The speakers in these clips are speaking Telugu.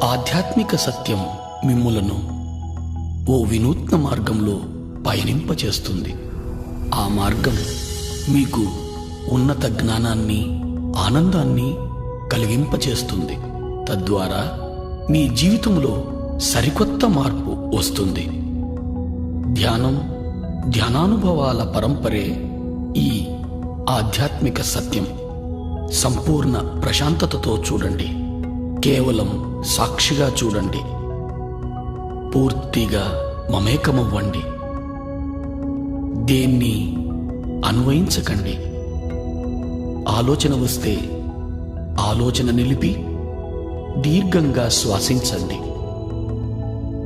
ఆధ్యాత్మిక సత్యం మిమ్ములను ఓ వినూత్న మార్గంలో పయనింపచేస్తుంది. ఆ మార్గం మీకు ఉన్నత జ్ఞానాన్ని, ఆనందాన్ని కలిగింపచేస్తుంది. తద్వారా మీ జీవితంలో సరికొత్త మార్పు వస్తుంది. ధ్యానం, ధ్యానానుభవాల పరంపరే ఈ ఆధ్యాత్మిక సత్యం. సంపూర్ణ ప్రశాంతతతో చూడండి. కేవలం సాక్షిగా చూడండి. పూర్తిగా మమేకమవ్వండి. దేన్ని అన్వయించకండి. ఆలోచన వస్తే ఆలోచన నిలిపి దీర్ఘంగా శ్వాసించండి.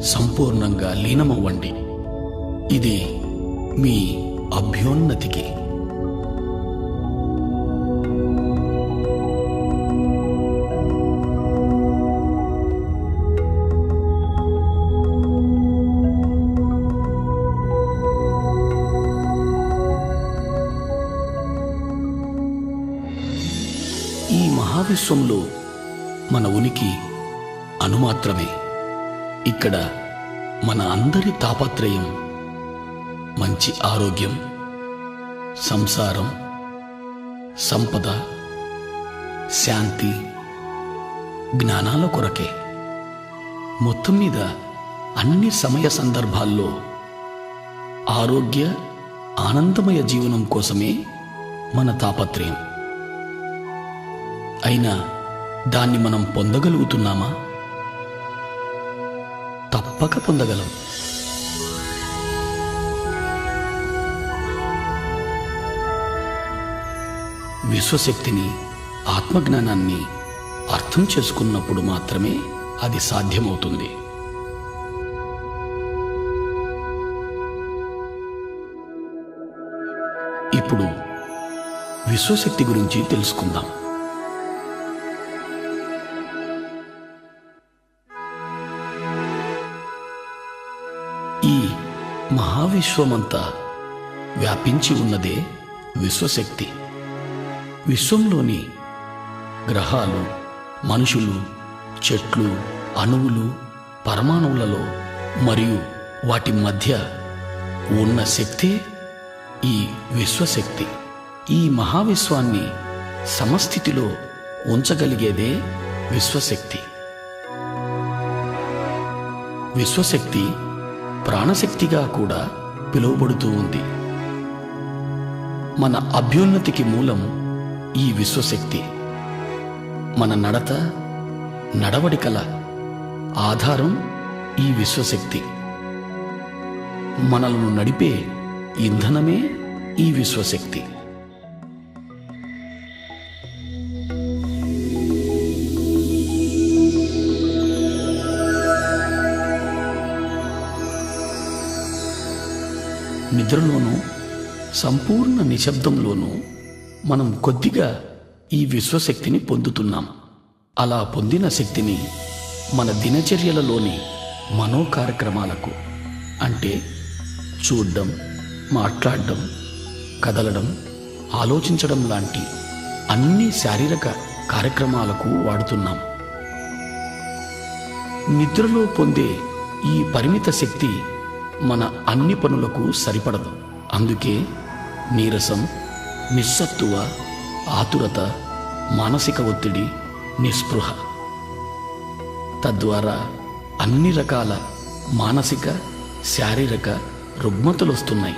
సంపూర్ణంగా లీనమవ్వండి. ఇది మీ అభ్యున్నతికి. ఈ మహావిశ్వంలో మన ఉనికి అణుమాత్రమే. ఇక్కడ మన అందరి తాపత్రయం మంచి ఆరోగ్యం, సంసారం, సంపద, శాంతి, జ్ఞానాల కొరకే. మొత్తం మీద అన్ని సమయ సందర్భాల్లో ఆరోగ్య, ఆనందమయ జీవనం కోసమే మన తాపత్రయం. అయినా దాన్ని మనం పొందగలుగుతున్నామా? తప్పక పొందగలం. విశ్వశక్తిని, ఆత్మజ్ఞానాన్ని అర్థం చేసుకున్నప్పుడు మాత్రమే అది సాధ్యమవుతుంది. ఇప్పుడు విశ్వశక్తి గురించి తెలుసుకుందాం. ఈ మహావిశ్వమంతా వ్యాపించి ఉన్నదే విశ్వశక్తి. విశ్వంలోని గ్రహాలు, మనుషులు, చెట్లు, అణువులు, పరమాణువులలో మరియు వాటి మధ్య ఉన్న శక్తే ఈ విశ్వశక్తి. ఈ మహావిశ్వాన్ని సమస్థితిలో ఉంచగలిగేదే విశ్వశక్తి. విశ్వశక్తి ప్రాణశక్తిగా కూడా పిలువబడుతూ ఉంది. మన అభ్యున్నతికి మూలం ఈ విశ్వశక్తి. మన నడవడికల ఆధారం ఈ విశ్వశక్తి. మనలను నడిపే ఇంధనమే ఈ విశ్వశక్తి. నిద్రలోనూ, సంపూర్ణ నిశ్శబ్దంలోనూ మనం కొద్దిగా ఈ విశ్వశక్తిని పొందుతున్నాం. అలా పొందిన శక్తిని మన దినచర్యలలోని మనో కార్యక్రమాలకు, అంటే చూడడం, మాట్లాడడం, కదలడం, ఆలోచించడం లాంటి అన్ని శారీరక కార్యక్రమాలకు వాడుతున్నాం. నిద్రలో పొందే ఈ పరిమిత శక్తి మన అన్ని పనులకు సరిపడదు. అందుకే నీరసం, నిస్సత్తువ, ఆతురత, మానసిక ఒత్తిడి, నిస్పృహ, తద్వారా అన్ని రకాల మానసిక, శారీరక రుగ్మతలు వస్తున్నాయి.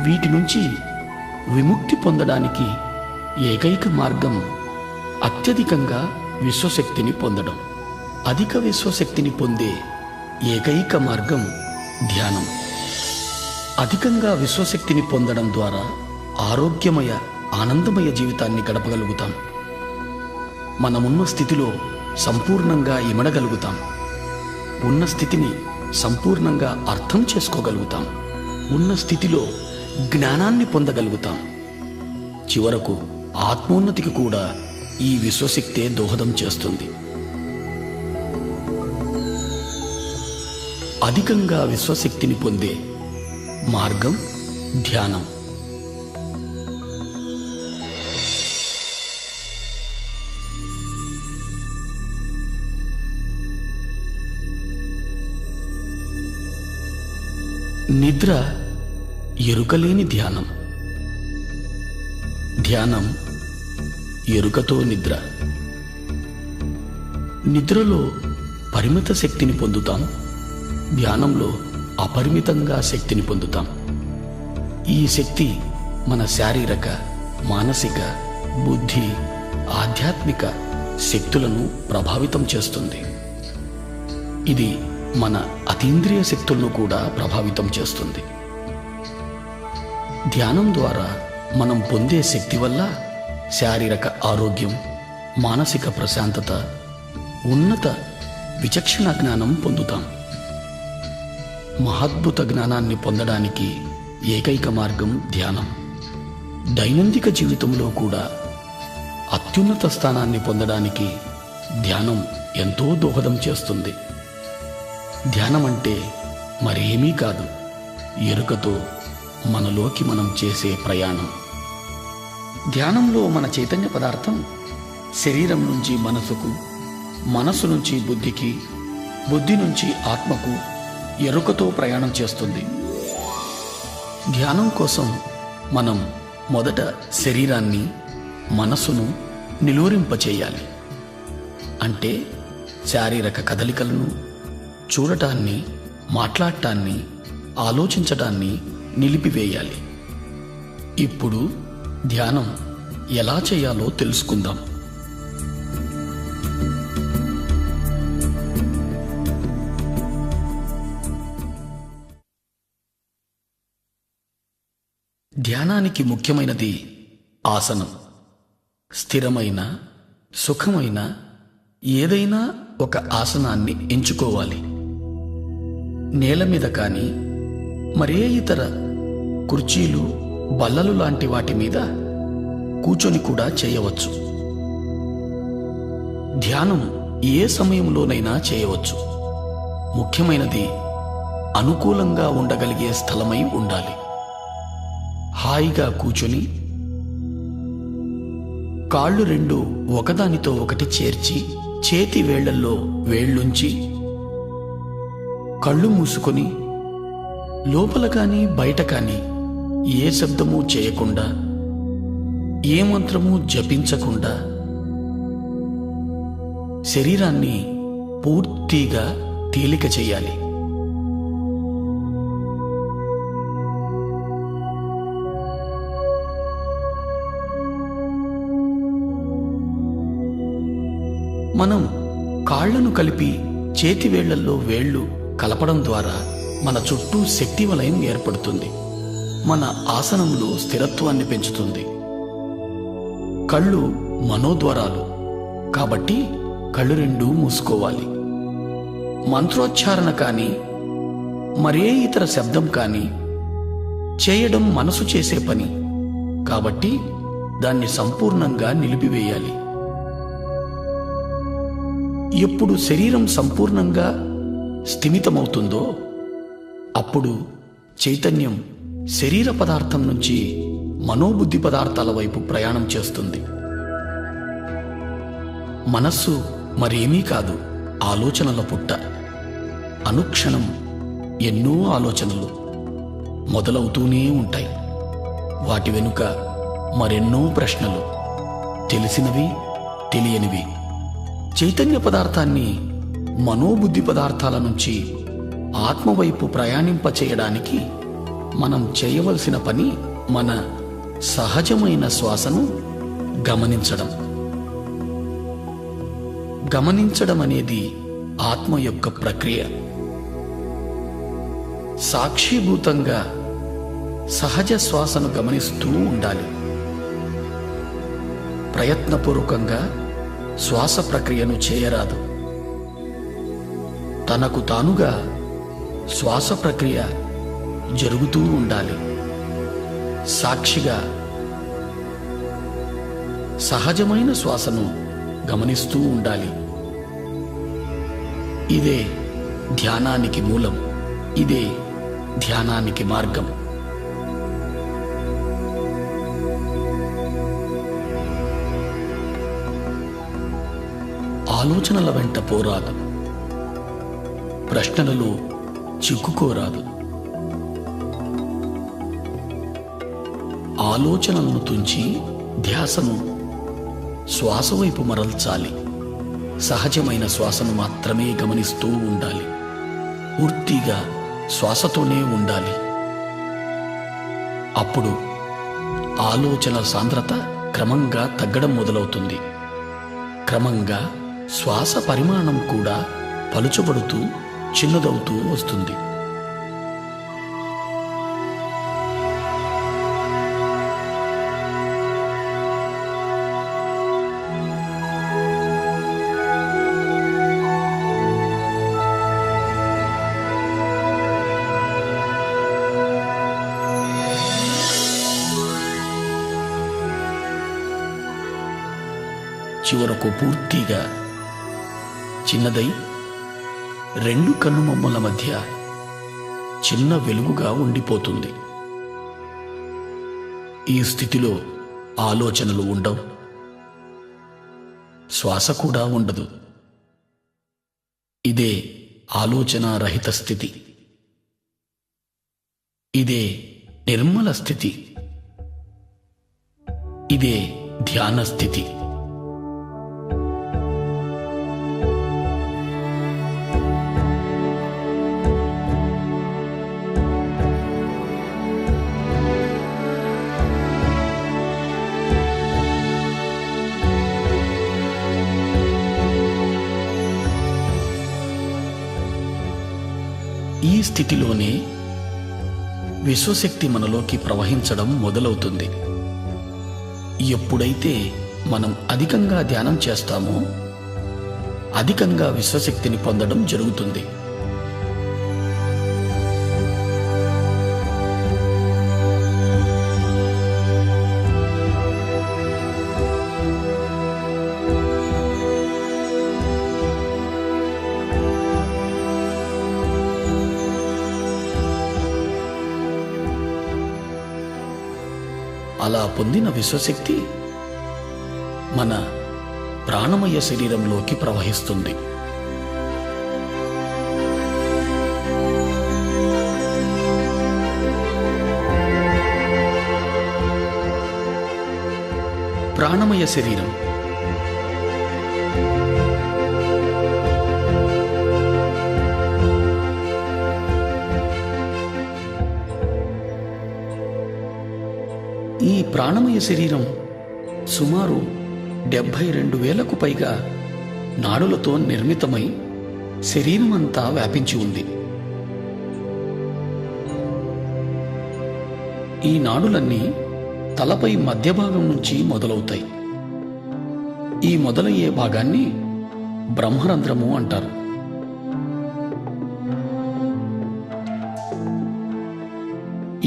వీటి నుంచి విముక్తి పొందడానికి ఏకైక మార్గం అత్యధికంగా విశ్వశక్తిని పొందడం. అధిక విశ్వశక్తిని పొందే ఏకైక మార్గం ధ్యానం. అధికంగా విశ్వశక్తిని పొందడం ద్వారా ఆరోగ్యమయ, ఆనందమయ జీవితాన్ని గడపగలుగుతాం. మనమున్న స్థితిలో సంపూర్ణంగా ఇమడగలుగుతాం. ఉన్న స్థితిని సంపూర్ణంగా అర్థం చేసుకోగలుగుతాం. ఉన్న స్థితిలో జ్ఞానాన్ని పొందగలుగుతాం. చివరకు ఆత్మోన్నతికి కూడా ఈ విశ్వశక్తే దోహదం చేస్తుంది. అధికంగా విశ్వశక్తిని పొందే మార్గం ధ్యానం. నిద్ర ఎరుకలేని ధ్యానం. ధ్యానం ఎరుకతో నిద్ర. నిద్రలో పరిమిత శక్తిని పొందుతాం, ధ్యానంలో అపరిమితంగా శక్తిని పొందుతాం. ఈ శక్తి మన శారీరక, మానసిక, బుద్ధి, ఆధ్యాత్మిక శక్తులను ప్రభావితం చేస్తుంది. ఇది మన అతీంద్రియ శక్తులను కూడా ప్రభావితం చేస్తుంది. ధ్యానం ద్వారా మనం పొందే శక్తి వల్ల శారీరక ఆరోగ్యం, మానసిక ప్రశాంతత, ఉన్నత విచక్షణ జ్ఞానం పొందుతాం. మహాద్భుత జ్ఞానాన్ని పొందడానికి ఏకైక మార్గం ధ్యానం. దైనందిక జీవితంలో కూడా అత్యున్నత స్థానాన్ని పొందడానికి ధ్యానం ఎంతో దోహదం చేస్తుంది. ధ్యానం అంటే మరేమీ కాదు, ఎరుకతో మనలోకి మనం చేసే ప్రయాణం. ధ్యానంలో మన చైతన్య పదార్థం శరీరం నుంచి మనసుకు, మనసు నుంచి బుద్ధికి, బుద్ధి నుంచి ఆత్మకు ఎరుకతో ప్రయాణం చేస్తుంది. ధ్యానం కోసం మనం మొదట శరీరాన్ని, మనసును నిలువరింపచేయాలి. అంటే శారీరక కదలికలను, చూడటాన్ని, మాట్లాడటాన్ని, ఆలోచించటాన్ని నిలిపివేయాలి. ఇప్పుడు ధ్యానం ఎలా చేయాలో తెలుసుకుందాం. ధ్యానానికి ముఖ్యమైనది ఆసనం. స్థిరమైన, సుఖమైన ఏదైనా ఒక ఆసనాన్ని ఎంచుకోవాలి. నేల మీద కానీ, మరే ఇతర కుర్చీలు, బల్లలు లాంటి వాటి మీద కూర్చొని కూడా చేయవచ్చు. ధ్యానం ఏ సమయంలోనైనా చేయవచ్చు. ముఖ్యమైనది అనుకూలంగా ఉండగలిగే స్థలమై ఉండాలి. హాయిగా కూర్చొని కాళ్ళు రెండు ఒకదానితో ఒకటి చేర్చి, చేతి వేళ్లల్లో వేళ్లుంచి, కళ్ళు మూసుకొని లోపల కానీ బయట కానీ ఏ శబ్దమూ చేయకుండా, ఏ మంత్రమూ జపించకుండా శరీరాన్ని పూర్తిగా తేలిక చేయాలి. మనం కాళ్లను కలిపి చేతి వేళ్లల్లో వేళ్లు కలపడం ద్వారా మన చుట్టూ శక్తి వలయం ఏర్పడుతుంది. మన ఆసనంలో స్థిరత్వాన్ని పెంచుతుంది. కళ్ళు మనోద్వారాలు కాబట్టి కళ్ళు రెండూ మూసుకోవాలి. మంత్రోచ్చారణ కానీ, మరే ఇతర శబ్దం కానీ చేయడం మనసు చేసే పని కాబట్టి దాన్ని సంపూర్ణంగా నిలిపివేయాలి. ఎప్పుడు శరీరం సంపూర్ణంగా స్థిమితమవుతుందో అప్పుడు చైతన్యం శరీర పదార్థం నుంచి మనోబుద్ధి పదార్థాల వైపు ప్రయాణం చేస్తుంది. మనస్సు మరేమీ కాదు, ఆలోచనల పుట్ట. అనుక్షణం ఎన్నో ఆలోచనలు మొదలవుతూనే ఉంటాయి. వాటి వెనుక మరెన్నో ప్రశ్నలు, తెలిసినవి, తెలియనివి. చైతన్య పదార్థాన్ని మనోబుద్ధి పదార్థాల నుంచి ఆత్మవైపు ప్రయాణింపచేయడానికి మనం చేయవలసిన పని మన సహజమైన శ్వాసను గమనించడం. గమనించడం అనేది ఆత్మ యొక్క ప్రక్రియ. సాక్షిభూతంగా సహజ శ్వాసను గమనిస్తూ ఉండాలి. ప్రయత్నపూర్వకంగా శ్వాస ప్రక్రియను చేయరాదు. తనకు తానుగా శ్వాస ప్రక్రియ జరుగుతూ ఉండాలి. సాక్షిగా సహజమైన శ్వాసను గమనిస్తూ ఉండాలి. ఇదే ధ్యానానికి మూలం. ఇదే ధ్యానానికి మార్గం. ఆలోచనల వెంట పోరాదు. ప్రశ్నలలో చిక్కుకోరాదు. ఆలోచనలను తుంచి ధ్యాసను శ్వాస వైపు మరల్చాలి. సహజమైన శ్వాసను మాత్రమే గమనిస్తూ ఉండాలి. పూర్తిగా శ్వాసతోనే ఉండాలి. అప్పుడు ఆలోచన సాంద్రత క్రమంగా తగ్గడం మొదలవుతుంది. క్రమంగా శ్వాస పరిమాణం కూడా పలుచబడుతూ చిన్నదవుతూ వస్తుంది. చివరకు పూర్తిగా చిన్నదై రెండు కన్నుబొమ్మల మధ్య చిన్న వెలుగుగా ఉండిపోతుంది. ఈ స్థితిలో ఆలోచనలు ఉండవు, శ్వాస కూడా ఉండదు. ఇదే ఆలోచన రహిత స్థితి. ఇదే నిర్మల స్థితి. ఇదే ధ్యాన స్థితి. ఈ స్థితిలోనే విశ్వశక్తి మనలోకి ప్రవహించడం మొదలవుతుంది. ఎప్పుడైతే మనం అధికంగా ధ్యానం చేస్తామో అధికంగా విశ్వశక్తిని పొందడం జరుగుతుంది. అలా పొందిన విశ్వశక్తి మన ప్రాణమయ శరీరంలోకి ప్రవహిస్తుంది. ప్రాణమయ శరీరం ఈ ప్రాణమయ శరీరం సుమారు 72,000కు పైగా నాడులతో నిర్మితమై శరీరమంతా వ్యాపించి ఉంది. ఈ నాడులన్నీ తలపై మధ్య భాగం నుంచి మొదలవుతాయి. ఈ మొదలయ్యే భాగాన్ని బ్రహ్మరంధ్రము అంటారు.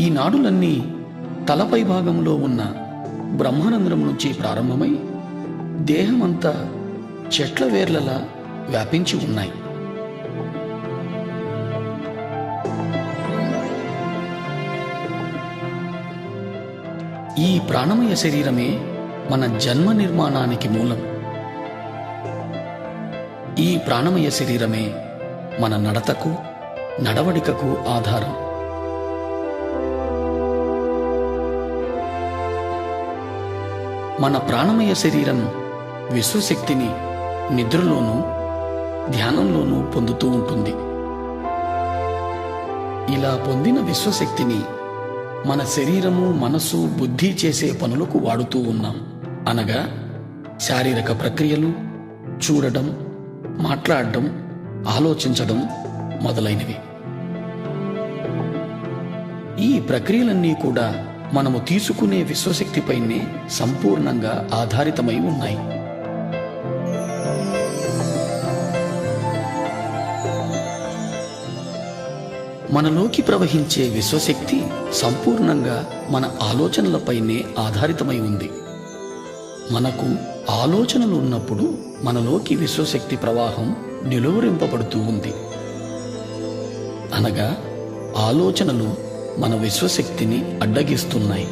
ఈ నాడులన్నీ తలపై భాగంలో ఉన్న బ్రహ్మరంధ్రం నుంచి ప్రారంభమై దేహమంతా చెట్ల వేర్లలా వ్యాపించి ఉన్నాయి. ఈ ప్రాణమయ శరీరమే మన జన్మ నిర్మాణానికి మూలం. ఈ ప్రాణమయ శరీరమే మన నడతకు, నడవడికకు ఆధారం. మన ప్రాణమయ శరీరం విశ్వశక్తిని నిద్రలోనూ ధ్యానంలోనూ పొందుతూ ఉంటుంది. ఇలా పొందిన విశ్వశక్తిని మన శరీరము, మనసు, బుద్ధి చేసే పనులకు వాడుతూ ఉన్నాం. అనగా శారీరక ప్రక్రియలు, చూడడం, మాట్లాడడం, ఆలోచించడం మొదలైనవి. ఈ ప్రక్రియలన్నీ కూడా మనము తీసుకునే విశ్వశక్తిపైనే సంపూర్ణంగా ఆధారితమై ఉన్నాయి. మనలోకి ప్రవహించే విశ్వశక్తి సంపూర్ణంగా మన ఆలోచనలపైనే ఆధారితమై ఉంది. మనకు ఆలోచనలు ఉన్నప్పుడు మనలోకి విశ్వశక్తి ప్రవాహం నిలువరింపబడుతూ ఉంది. అనగా ఆలోచనలు మన విశ్వశక్తిని అడ్డగిస్తున్నాయి.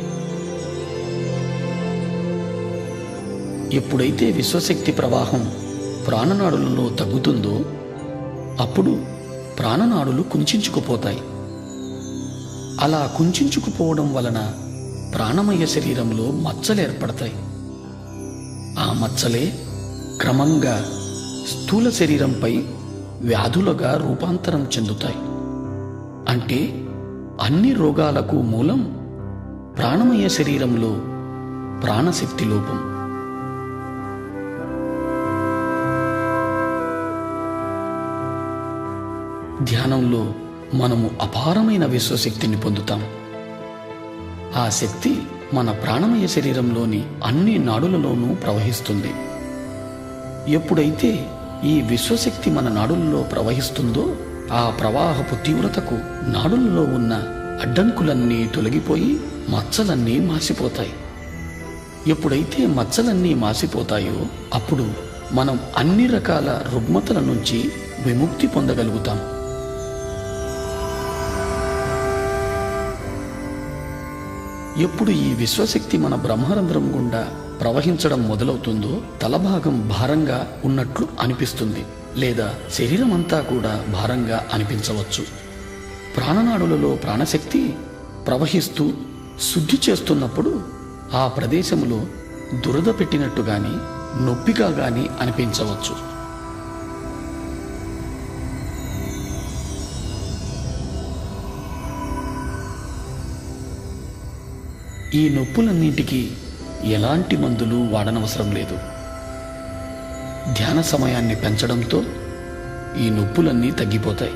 ఎప్పుడైతే విశ్వశక్తి ప్రవాహం ప్రాణనాడులలో తగ్గుతుందో అప్పుడు ప్రాణనాడులు కుంచించుకుపోతాయి. అలా కుంచించుకుపోవడం వలన ప్రాణమయ శరీరంలో మచ్చలు ఏర్పడతాయి. ఆ మచ్చలే క్రమంగా స్థూల శరీరంపై వ్యాధులుగా రూపాంతరం చెందుతాయి. అంటే అన్ని రోగాలకు మూలం ప్రాణమయ శరీరంలో ప్రాణశక్తి లోపం. ధ్యానంలో మనము అపారమైన విశ్వశక్తిని పొందుతాం. ఆ శక్తి మన ప్రాణమయ శరీరంలోని అన్ని నాడులలోనూ ప్రవహిస్తుంది. ఎప్పుడైతే ఈ విశ్వశక్తి మన నాడులలో ప్రవహిస్తుందో ఆ ప్రవాహపు తీవ్రతకు నాడులలో ఉన్న అడ్డంకులన్నీ తొలగిపోయి మచ్చలన్నీ మాసిపోతాయి. ఎప్పుడైతే మచ్చలన్నీ మాసిపోతాయో అప్పుడు మనం అన్ని రకాల రుగ్మతల నుంచి విముక్తి పొందగలుగుతాం. ఎప్పుడు ఈ విశ్వశక్తి మన బ్రహ్మరంధ్రం గుండా ప్రవహించడం మొదలవుతుందో తలభాగం భారంగా ఉన్నట్లు అనిపిస్తుంది, లేదా శరీరం అంతా కూడా భారంగా అనిపించవచ్చు. ప్రాణనాడులలో ప్రాణశక్తి ప్రవహిస్తూ శుద్ధి చేస్తున్నప్పుడు ఆ ప్రదేశంలో దురద పెట్టినట్టు గాని నొప్పిగా గాని అనిపించవచ్చు. ఈ నొప్పులన్నింటికీ ఎలాంటి మందులు వాడనవసరం లేదు. ధ్యాన సమయాన్ని పెంచడంతో ఈ నొప్పులన్నీ తగ్గిపోతాయి.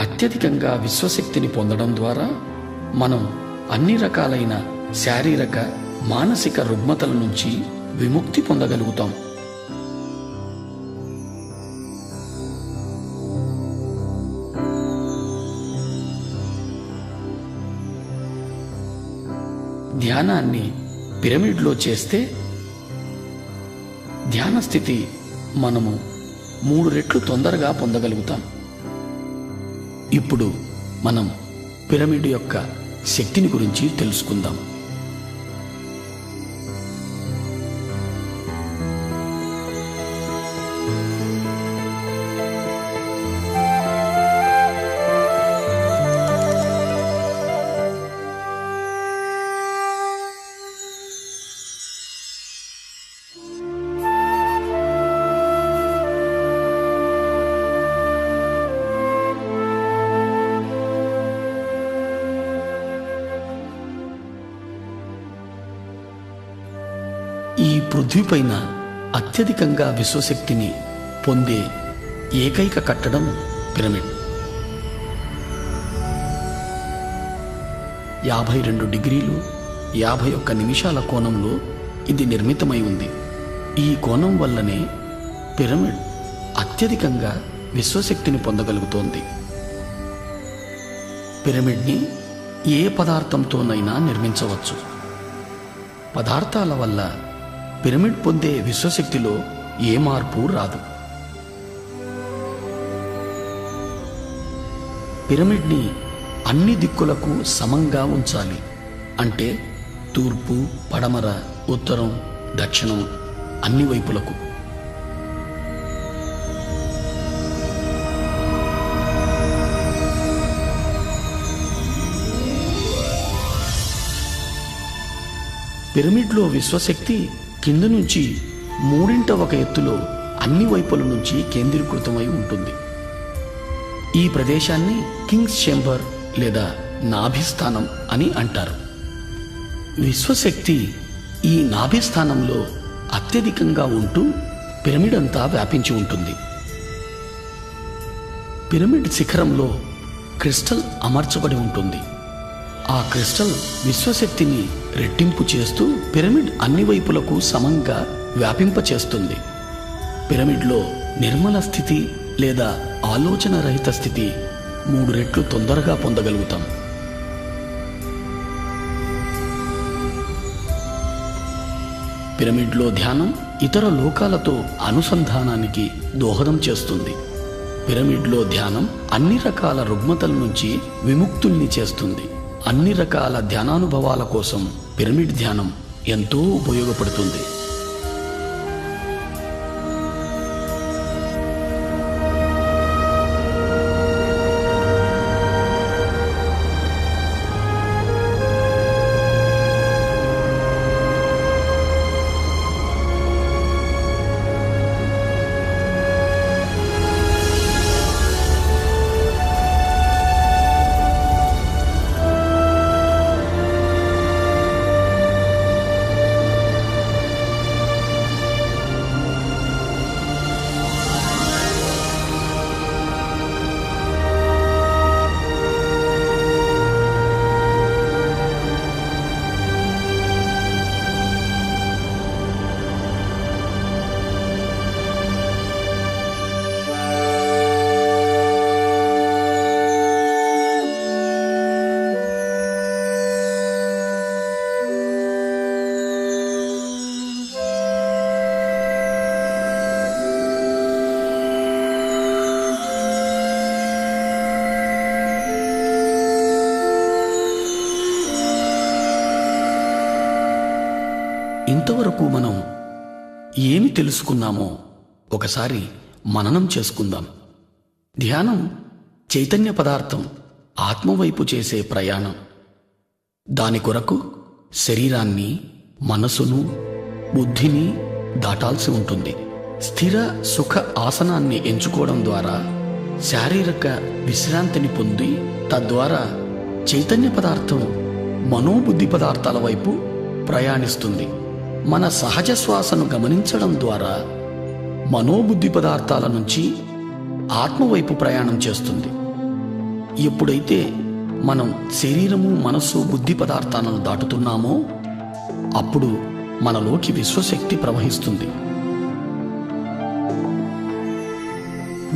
అత్యధికంగా విశ్వశక్తిని పొందడం ద్వారా మనం అన్ని రకాలైన శారీరక మానసిక రుగ్మతల నుంచి విముక్తి పొందగలుగుతాం. ధ్యానాన్ని పిరమిడ్లో చేస్తే ధ్యాన స్థితి మనము 3 రెట్లు తొందరగా పొందగలుగుతాం. ఇప్పుడు మనం పిరమిడ్ యొక్క శక్తిని గురించి తెలుసుకుందాం. ఈ పృథ్వీపైన అత్యధికంగా విశ్వశక్తిని పొందే ఏకైక కట్టడం పిరమిడ్. 52 డిగ్రీలు 51 నిమిషాల కోణంలో ఇది నిర్మితమై ఉంది. ఈ కోణం వల్లనే పిరమిడ్ అత్యధికంగా విశ్వశక్తిని పొందగలుగుతోంది. పిరమిడ్ని ఏ పదార్థంతోనైనా నిర్మించవచ్చు. పదార్థాల వల్ల పిరమిడ్ పొందే విశ్వశక్తిలో ఏ మార్పు రాదు. పిరమిడ్ని అన్ని దిక్కులకు సమంగా ఉంచాలి. అంటే తూర్పు, పడమర, ఉత్తరం, దక్షిణం అన్ని వైపులకు. పిరమిడ్లో విశ్వశక్తి కింద నుంచి 3/1 ఎత్తులో అన్ని వైపుల నుంచి కేంద్రీకృతమై ఉంటుంది. ఈ ప్రదేశాన్ని కింగ్స్ చేంబర్ లేదా నాభిస్థానం అని అంటారు. విశ్వశక్తి ఈ నాభిస్థానంలో అత్యధికంగా ఉంటూ పిరమిడ్ అంతా వ్యాపించి ఉంటుంది. పిరమిడ్ శిఖరంలో క్రిస్టల్ అమర్చబడి ఉంటుంది. ఆ క్రిస్టల్ విశ్వశక్తిని రెట్టింపు చేస్తూ పిరమిడ్ అన్ని వైపులకు సమంగా వ్యాపింపచేస్తుంది. పిరమిడ్లో నిర్మల స్థితి లేదా ఆలోచన రహిత స్థితి 3 రెట్లు తొందరగా పొందగలుగుతాం. పిరమిడ్లో ధ్యానం ఇతర లోకాలతో అనుసంధానానికి దోహదం చేస్తుంది. పిరమిడ్లో ధ్యానం అన్ని రకాల రుగ్మతల నుంచి విముక్తుల్ని చేస్తుంది. అన్ని రకాల ధ్యానానుభవాల కోసం పిరమిడ్ ధ్యానం ఎంతో ఉపయోగపడుతుంది. ఇంతవరకు మనం ఏమి తెలుసుకున్నామో ఒకసారి మననం చేసుకుందాం. ధ్యానం చైతన్య పదార్థం ఆత్మవైపు చేసే ప్రయాణం. దాని కొరకు శరీరాన్ని, మనసును, బుద్ధిని దాటాల్సి ఉంటుంది. స్థిర సుఖ ఆసనాన్ని ఎంచుకోవడం ద్వారా శారీరక విశ్రాంతిని పొంది తద్వారా చైతన్య పదార్థం మనోబుద్ధి పదార్థాల వైపు ప్రయాణిస్తుంది. మన సహజ శ్వాసను గమనించడం ద్వారా మనోబుద్ధి పదార్థాల నుంచి ఆత్మవైపు ప్రయాణం చేస్తుంది. ఎప్పుడైతే మనం శరీరము, మనస్సు, బుద్ధి పదార్థాలను దాటుతున్నామో అప్పుడు మనలోకి విశ్వశక్తి ప్రవహిస్తుంది.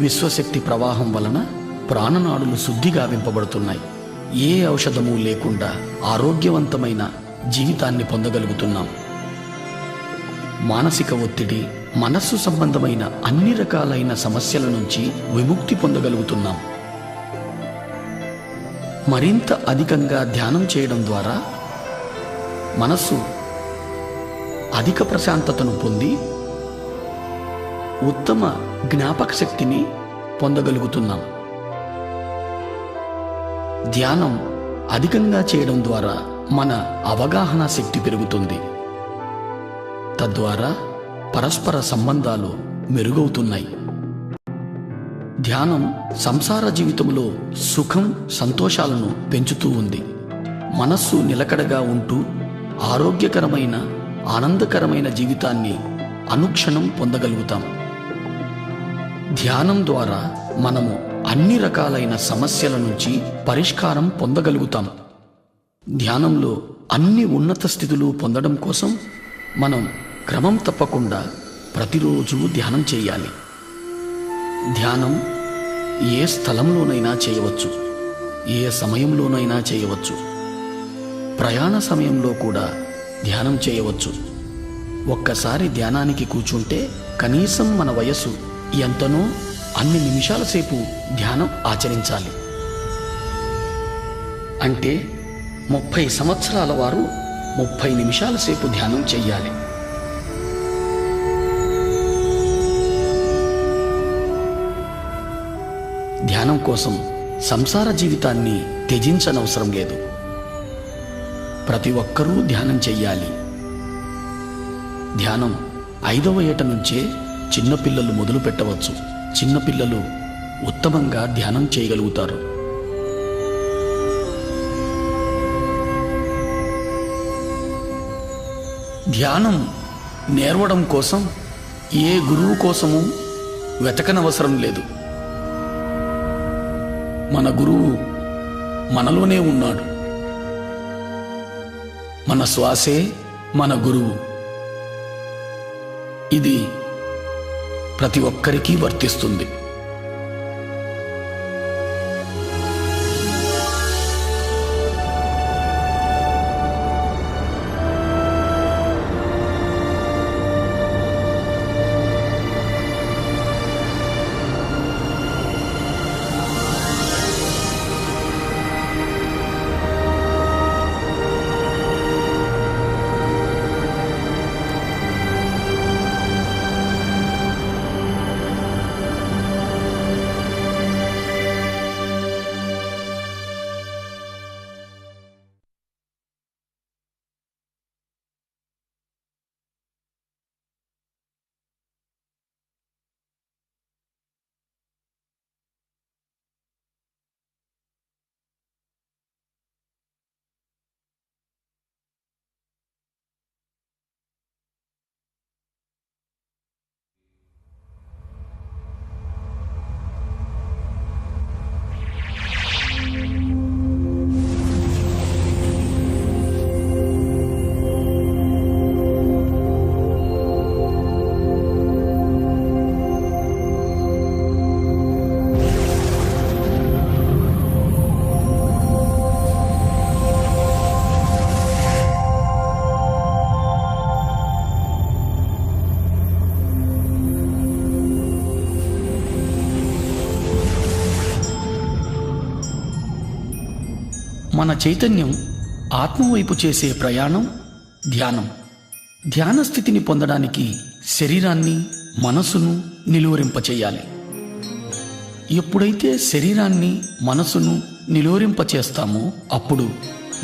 విశ్వశక్తి ప్రవాహం వలన ప్రాణనాడులు శుద్ధిగా వింపబడుతున్నాయి. ఏ ఔషధము లేకుండా ఆరోగ్యవంతమైన జీవితాన్ని పొందగలుగుతున్నాం. మానసిక ఒత్తిడి, మనస్సు సంబంధమైన అన్ని రకాలైన సమస్యల నుంచి విముక్తి పొందగలుగుతున్నాం. మరింత అధికంగా ధ్యానం చేయడం ద్వారా మనస్సు అధిక ప్రశాంతతను పొంది ఉత్తమ జ్ఞాపక శక్తిని పొందగలుగుతున్నాం. ధ్యానం అధికంగా చేయడం ద్వారా మన అవగాహన శక్తి పెరుగుతుంది. తద్వారా పరస్పర సంబంధాలు మెరుగవుతున్నాయి. ధ్యానం సంసార జీవితంలో సుఖం, సంతోషాలను పెంచుతూ ఉంది. మనస్సు నిలకడగా ఉంటూ ఆరోగ్యకరమైన, ఆనందకరమైన జీవితాన్ని అనుక్షణం పొందగలుగుతాం. ధ్యానం ద్వారా మనము అన్ని రకాలైన సమస్యల నుంచి పరిష్కారం పొందగలుగుతాం. ధ్యానంలో అన్ని ఉన్నత స్థితులు పొందడం కోసం మనం క్రమం తప్పకుండా ప్రతిరోజు ధ్యానం చేయాలి. ధ్యానం ఏ స్థలంలోనైనా చేయవచ్చు, ఏ సమయంలోనైనా చేయవచ్చు. ప్రయాణ సమయంలో కూడా ధ్యానం చేయవచ్చు. ఒక్కసారి ధ్యానానికి కూర్చుంటే కనీసం మన వయస్సు ఎంతనో అన్ని నిమిషాల సేపు ధ్యానం ఆచరించాలి. అంటే 30 సంవత్సరాల వారు 30 నిమిషాల సేపు ధ్యానం చెయ్యాలి. ధ్యానం కోసం సంసార జీవితాన్ని త్యజించనవసరం లేదు. ప్రతి ఒక్కరూ ధ్యానం చెయ్యాలి. ధ్యానం 5వ ఏట నుంచే చిన్నపిల్లలు మొదలు పెట్టవచ్చు. చిన్నపిల్లలు ఉత్తమంగా ధ్యానం చేయగలుగుతారు. ధ్యానం నేర్వడం కోసం ఏ గురువు కోసము వెతకనవసరం లేదు. మన గురువు మనలోనే ఉన్నాడు. మన శ్వాసే మన గురువు. ఇది ప్రతి ఒక్కరికి వర్తిస్తుంది. మన చైతన్యం ఆత్మవైపు చేసే ప్రయాణం ధ్యానం. ధ్యాన స్థితిని పొందడానికి శరీరాన్ని మనసును నిలువరింపచేయాలి. ఎప్పుడైతే శరీరాన్ని మనసును నిలువరింపచేస్తామో అప్పుడు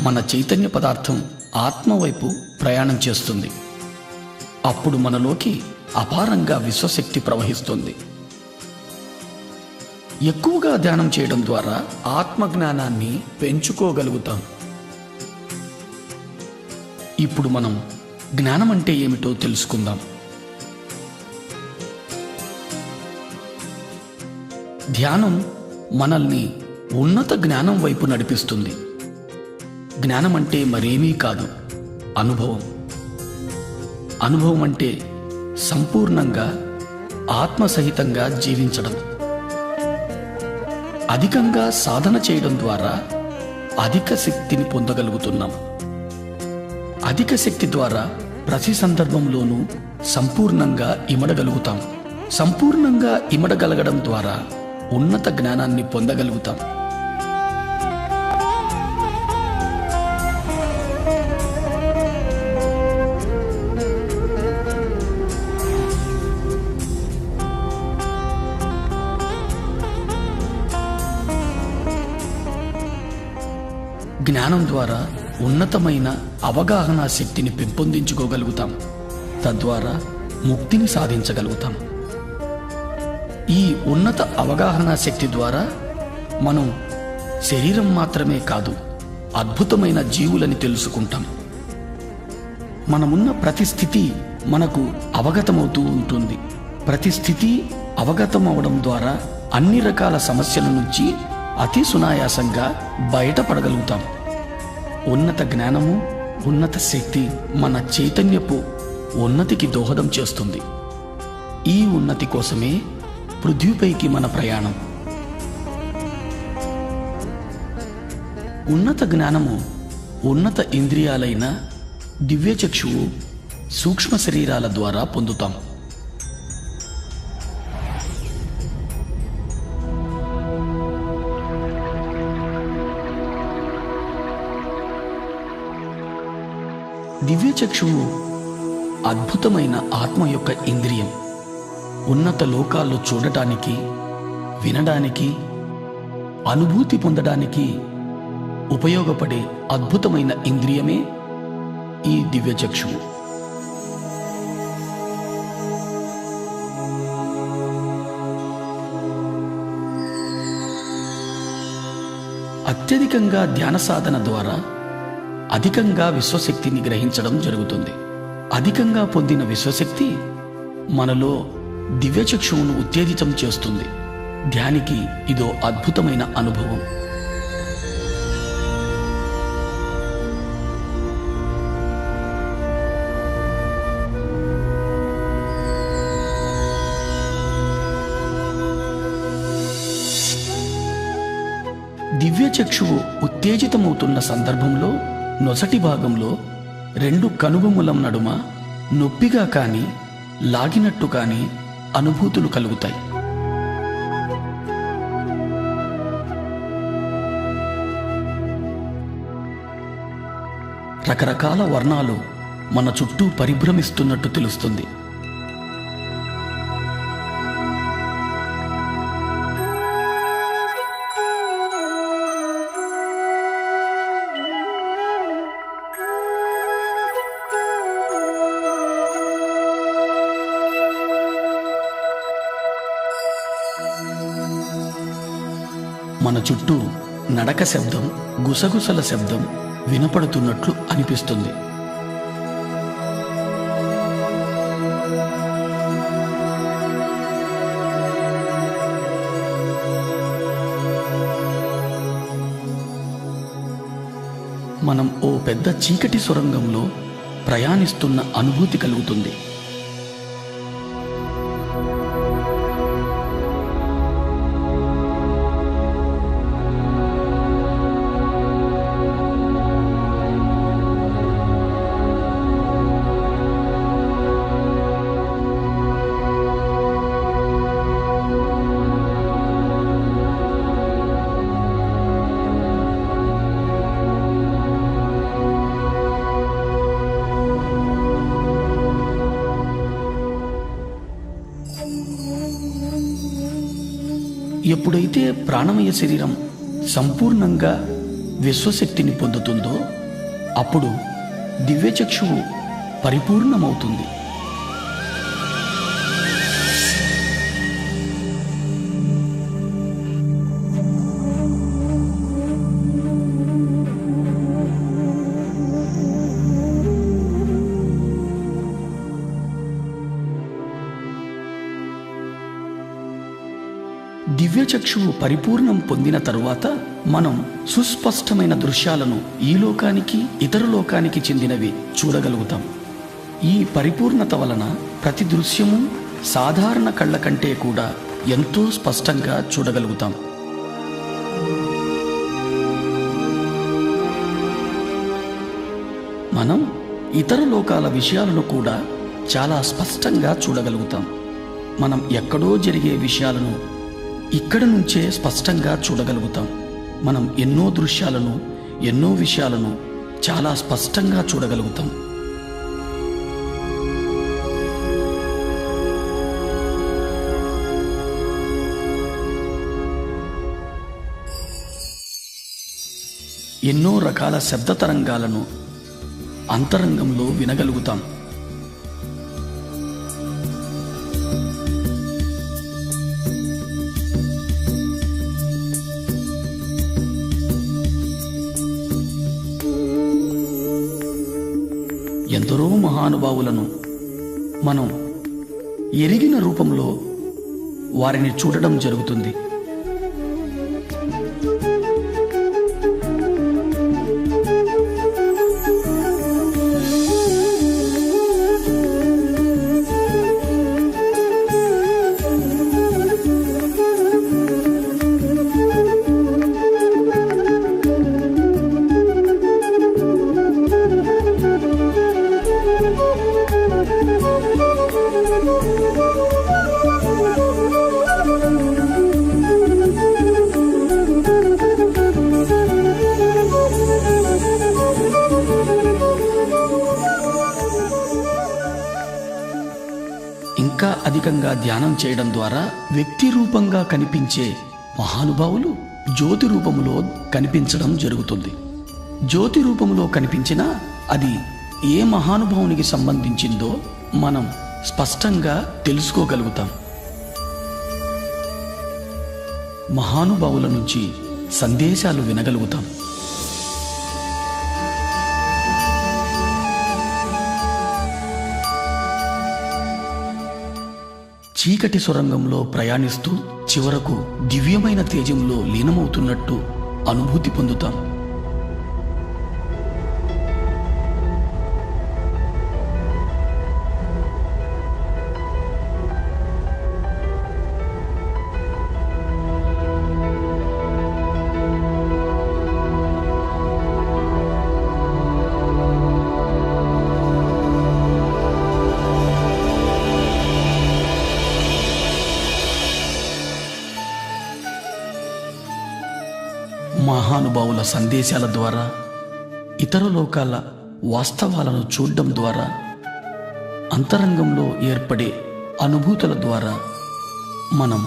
మన చైతన్య పదార్థం ఆత్మవైపు ప్రయాణం చేస్తుంది. అప్పుడు మనలోకి అపారంగా విశ్వశక్తి ప్రవహిస్తుంది. ఎక్కువగా ధ్యానం చేయడం ద్వారా ఆత్మజ్ఞానాన్ని పెంచుకోగలుగుతాం. ఇప్పుడు మనం జ్ఞానం అంటే ఏమిటో తెలుసుకుందాం. ధ్యానం మనల్ని ఉన్నత జ్ఞానం వైపు నడిపిస్తుంది. జ్ఞానం అంటే మరేమీ కాదు, అనుభవం. అనుభవం అంటే సంపూర్ణంగా ఆత్మసహితంగా జీవించడం. అధికంగా సాధన చేయడం ద్వారా అధిక శక్తిని పొందగలుగుతున్నాం. అధిక శక్తి ద్వారా ప్రతి సందర్భంలోనూ సంపూర్ణంగా ఇమడగలుగుతాం. సంపూర్ణంగా ఇమడగలగడం ద్వారా ఉన్నత జ్ఞానాన్ని పొందగలుగుతాం. జ్ఞానం ద్వారా ఉన్నతమైన అవగాహన శక్తిని పెంపొందించుకోగలుగుతాం. తద్వారా ముక్తిని సాధించగలుగుతాం. ఈ ఉన్నత అవగాహన శక్తి ద్వారా మనం శరీరం మాత్రమే కాదు, అద్భుతమైన జీవులని తెలుసుకుంటాం. మనమున్న ప్రతి స్థితి మనకు అవగతమవుతూ ఉంటుంది. ప్రతి స్థితి అవగతం అవడం ద్వారా అన్ని రకాల సమస్యల నుంచి అతి సునాయాసంగా బయటపడగలుగుతాం. ఉన్నత జ్ఞానము, ఉన్నత శక్తి మన చైతన్యపు ఉన్నతికి దోహదం చేస్తుంది. ఈ ఉన్నతి కోసమే పృథ్వీపైకి మన ప్రయాణం. ఉన్నత జ్ఞానము ఉన్నత ఇంద్రియాలైన దివ్యచక్షువు, సూక్ష్మ శరీరాల ద్వారా పొందుతాం. దివ్యచక్షువు అద్భుతమైన ఆత్మ యొక్క ఇంద్రియం. ఉన్నత లోకాల్లో చూడటానికి, వినడానికి, అనుభూతి పొందడానికి ఉపయోగపడే అద్భుతమైన ఇంద్రియమే ఈ దివ్యచక్షువు. అత్యధికంగా ధ్యాన సాధన ద్వారా అధికంగా విశ్వశక్తిని గ్రహించడం జరుగుతుంది. అధికంగా పొందిన విశ్వశక్తి మనలో దివ్యచక్షువును ఉత్తేజితం చేస్తుంది. ధ్యానికి ఇదో అద్భుతమైన అనుభవం. దివ్యచక్షువు ఉత్తేజితమవుతున్న సందర్భంలో నొసటి భాగంలో రెండు కనుబొమ్మల నడుమ నొప్పిగా కానీ లాగినట్టు కానీ అనుభూతులు కలుగుతాయి. రకరకాల వర్ణాలు మన చుట్టూ పరిభ్రమిస్తున్నట్టు తెలుస్తుంది. మన చుట్టూ నడక శబ్దం, గుసగుసల శబ్దం వినపడుతున్నట్లు అనిపిస్తుంది. మనం ఓ పెద్ద చీకటి సొరంగంలో ప్రయాణిస్తున్న అనుభూతి కలుగుతుంది. ఎప్పుడైతే ప్రాణమయ శరీరం సంపూర్ణంగా విశ్వశక్తిని పొందుతుందో అప్పుడు దివ్యచక్షువు పరిపూర్ణమవుతుంది. దివ్యచక్షువు పరిపూర్ణం పొందిన తరువాత మనం సుస్పష్టమైన దృశ్యాలను ఈ లోకానికి ఇతర లోకానికి చెందినవి చూడగలుగుతాం. ఈ పరిపూర్ణత వలన ప్రతి దృశ్యము సాధారణ కళ్ళ కంటే కూడా ఎంతో స్పష్టంగా చూడగలుగుతాం. మనం ఇతర లోకాల విషయాలను కూడా చాలా స్పష్టంగా చూడగలుగుతాం. మనం ఎక్కడో జరిగే విషయాలను ఇక్కడ నుంచే స్పష్టంగా చూడగలుగుతాం. మనం ఎన్నో దృశ్యాలను ఎన్నో విషయాలను చాలా స్పష్టంగా చూడగలుగుతాం. ఎన్నో రకాల శబ్ద తరంగాలను అంతరంగంలో వినగలుగుతాం. ఎందరో మహానుభావులను మనం ఎరిగిన రూపంలో వారిని చూడడం జరుగుతుంది. ఇంకా అధికంగా ధ్యానం చేయడం ద్వారా వ్యక్తి రూపంగా కనిపించే మహానుభావులు జ్యోతి రూపంలో కనిపించడం జరుగుతుంది. జ్యోతి రూపంలో కనిపించినా అది ఏ మహానుభావునికి సంబంధించిందో మనం స్పష్టంగా తెలుసుకోగలుగుతాం. మహానుభావుల నుంచి సందేశాలు వినగలుగుతాం. చీకటి సొరంగంలో ప్రయాణిస్తూ చివరకు దివ్యమైన తేజంలో లీనమవుతున్నట్టు అనుభూతి పొందుతాం. మహానుభావుల సందేశాల ద్వారా ఇతర లోకాల వాస్తవాలను చూడడం ద్వారా అంతరంగంలో ఏర్పడే అనుభూతుల ద్వారా మనం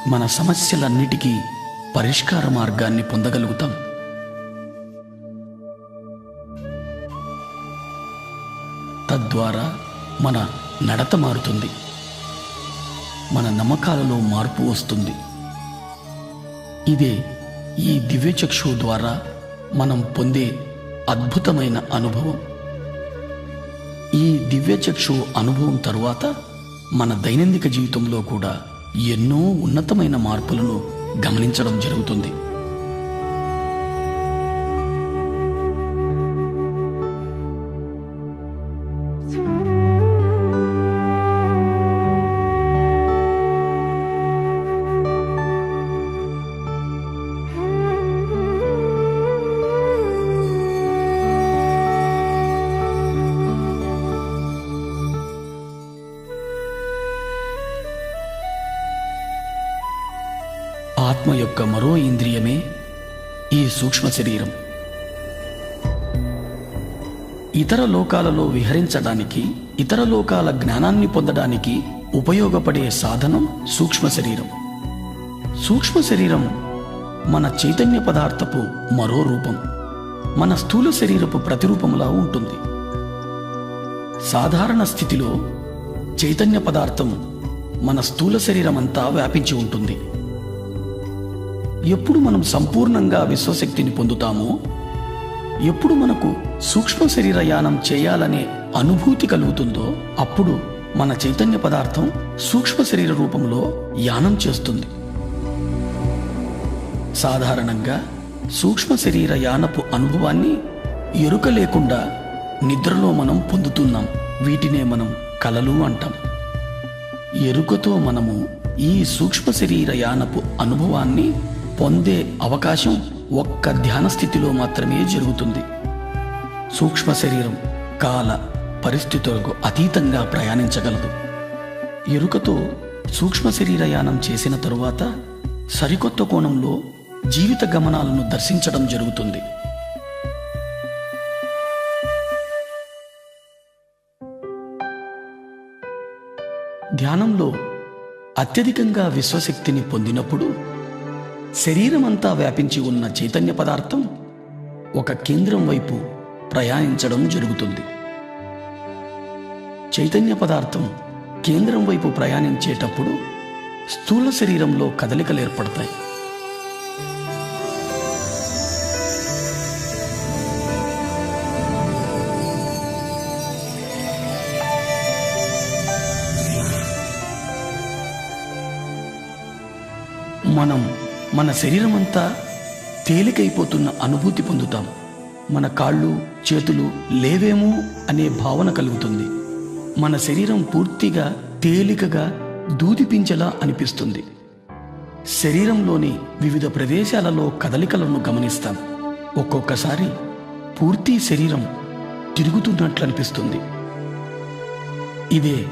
మన సమస్యలన్నిటికీ పరిష్కార మార్గాన్ని పొందగలుగుతాం. తద్వారా మన నడత మారుతుంది, మన నమ్మకాలలో మార్పు వస్తుంది. ఇదే ఈ దివ్యచక్షువు ద్వారా మనం పొందే అద్భుతమైన అనుభవం. ఈ దివ్యచక్షువు అనుభవం తరువాత మన దైనందిక జీవితంలో కూడా ఎన్నో ఉన్నతమైన మార్పులను గమనించడం జరుగుతుంది. ఆత్మ యొక్క మరో ఇంద్రియమే ఈ సూక్ష్మ శరీరం. ఇతర లోకాలలో విహరించడానికి, ఇతర లోకాల జ్ఞానాన్ని పొందడానికి ఉపయోగపడే సాధనం సూక్ష్మ శరీరం. సూక్ష్మ శరీరం మన చైతన్య పదార్థపు మరో రూపం, మన స్థూల శరీరపు ప్రతిరూపములా ఉంటుంది. సాధారణ స్థితిలో చైతన్య పదార్థం మన స్థూల శరీరమంతా వ్యాపించి ఉంటుంది. ఎప్పుడు మనం సంపూర్ణంగా విశ్వశక్తిని పొందుతామో, ఎప్పుడు మనకు సూక్ష్మ శరీర యానం చేయాలనే అనుభూతి కలుగుతుందో, అప్పుడు మన చైతన్య పదార్థం సూక్ష్మ శరీర రూపంలో యానం చేస్తుంది. సాధారణంగా సూక్ష్మ శరీర యానపు అనుభవాన్ని ఎరుక లేకుండా నిద్రలో మనం పొందుతున్నాం. వీటినే మనం కలలు అంటాం. ఎరుకతో మనము ఈ సూక్ష్మ శరీర యానపు అనుభవాన్ని పొందే అవకాశం ఒక్క ధ్యాన స్థితిలో మాత్రమే జరుగుతుంది. సూక్ష్మ శరీరం కాల పరిస్థితులకు అతీతంగా ప్రయాణించగలదు. ఎరుకతో సూక్ష్మ శరీర యానం చేసిన తరువాత సరికొత్త కోణంలో జీవిత గమనాలను దర్శించడం జరుగుతుంది. ధ్యానంలో అత్యధికంగా విశ్వశక్తిని పొందినప్పుడు శరీరమంతా వ్యాపించి ఉన్న చైతన్య పదార్థం ఒక కేంద్రం వైపు ప్రయాణించడం జరుగుతుంది. చైతన్య పదార్థం కేంద్రం వైపు ప్రయాణించేటప్పుడు స్థూల శరీరంలో కదలికలు ఏర్పడతాయి. మనం మన శరీరమంతా తేలికైపోతున్న అనుభూతి పొందుతాం. మన కాళ్ళు చేతులు లేవేమో అనే భావన కలుగుతుంది. మన శరీరం పూర్తిగా తేలికగా దూదిపించేలా అనిపిస్తుంది. శరీరంలోని వివిధ ప్రదేశాలలో కదలికలను గమనిస్తాం. ఒక్కొక్కసారి పూర్తి శరీరం తిరుగుతున్నట్లు అనిపిస్తుంది. ఇదే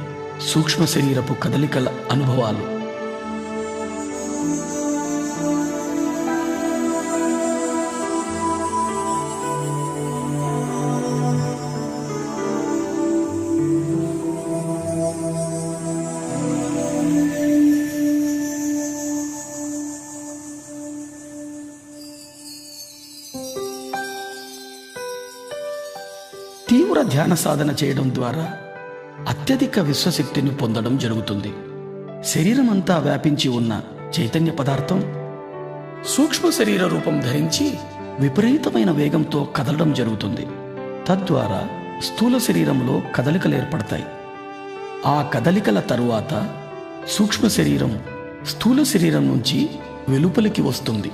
సూక్ష్మ శరీరపు కదలికల అనుభవాలు. తీవ్ర ధ్యాన సాధన చేయడం ద్వారా అత్యధిక విశ్వశక్తిని పొందడం జరుగుతుంది. శరీరమంతా వ్యాపించి ఉన్న చైతన్య పదార్థం సూక్ష్మ శరీర రూపం ధరించి విపరీతమైన వేగంతో కదలడం జరుగుతుంది. తద్వారా స్థూల శరీరంలో కదలికలు ఏర్పడతాయి. ఆ కదలికల తరువాత సూక్ష్మ శరీరం స్థూల శరీరం నుంచి వెలుపలికి వస్తుంది.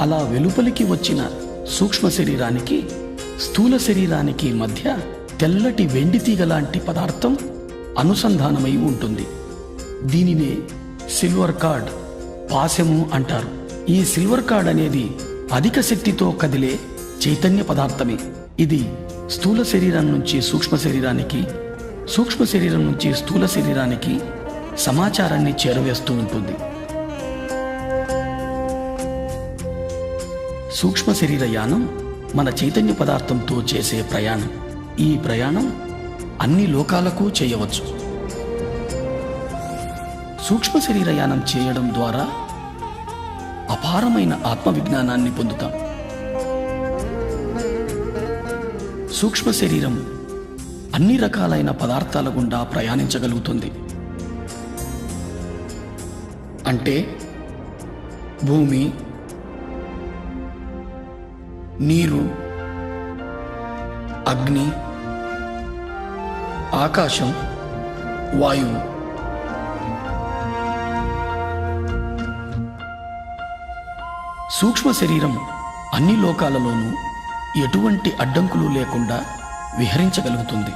అలా వెలుపలికి వచ్చిన సూక్ష్మ శరీరానికి స్థూల శరీరానికి మధ్య తెల్లటి వెండి తీగ లాంటి పదార్థం అనుసంధానమై ఉంటుంది. దీనినే సిల్వర్ కార్డ్, పాశము అంటారు. ఈ సిల్వర్ కార్డ్ అనేది అధిక శక్తితో కదిలే చైతన్య పదార్థమే. ఇది స్థూల శరీరం నుంచి సూక్ష్మ శరీరానికి, సూక్ష్మ శరీరం నుంచి స్థూల శరీరానికి సమాచారాన్ని చేరవేస్తూ ఉంటుంది. సూక్ష్మ శరీర యానం మన చైతన్య పదార్థంతో చేసే ప్రయాణం. ఈ ప్రయాణం అన్ని లోకాలకు చేయవచ్చు. సూక్ష్మ శరీర యానం చేయడం ద్వారా అపారమైన ఆత్మ విజ్ఞానాన్ని పొందుతాం. సూక్ష్మ శరీరం అన్ని రకాలైన పదార్థాల గుండా ప్రయాణించగలుగుతుంది. అంటే భూమి, నీరు, అగ్ని, ఆకాశం, వాయువు. సూక్ష్మ శరీరం అన్ని లోకాలలోనూ ఎటువంటి అడ్డంకులు లేకుండా విహరించగలుగుతుంది.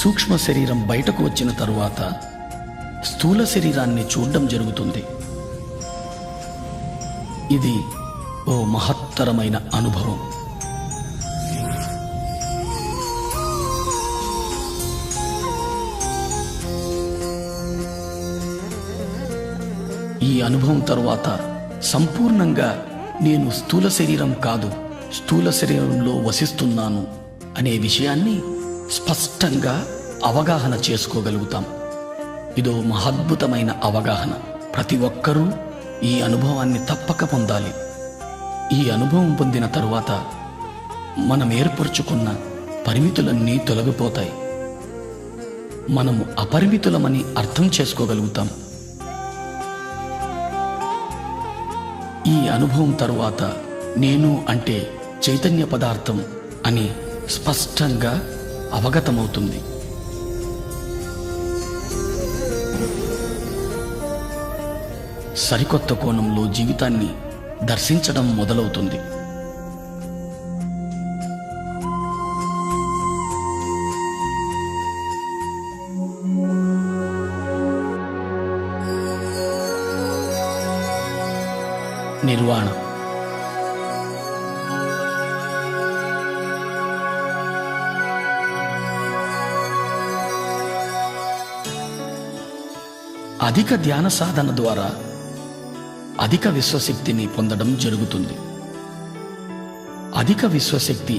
సూక్ష్మ శరీరం బయటకు వచ్చిన తరువాత స్థూల శరీరాన్ని చూడడం జరుగుతుంది. ఇది ఓ మహత్తరమైన అనుభవం. ఈ అనుభవం తరువాత సంపూర్ణంగా నేను స్థూల శరీరం కాదు, స్థూల శరీరంలో వసిస్తున్నాను అనే విషయాన్ని స్పష్టంగా అవగాహన చేసుకోగలుగుతాం. ఇదో మహద్భుతమైన అవగాహన. ప్రతి ఒక్కరూ ఈ అనుభవాన్ని తప్పక పొందాలి. ఈ అనుభవం పొందిన తరువాత మనం ఏర్పరచుకున్న పరిమితులన్నీ తొలగిపోతాయి. మనము అపరిమితులమని అర్థం చేసుకోగలుగుతాం. ఈ అనుభవం తరువాత నేను అంటే చైతన్య పదార్థం అని స్పష్టంగా అవగతమవుతుంది. సరికొత్త కోణంలో జీవితాన్ని దర్శించడం మొదలవుతుంది. నిర్వాణ. అధిక ధ్యాన సాధన ద్వారా అధిక విశ్వశక్తిని పొందడం జరుగుతుంది. అధిక విశ్వశక్తి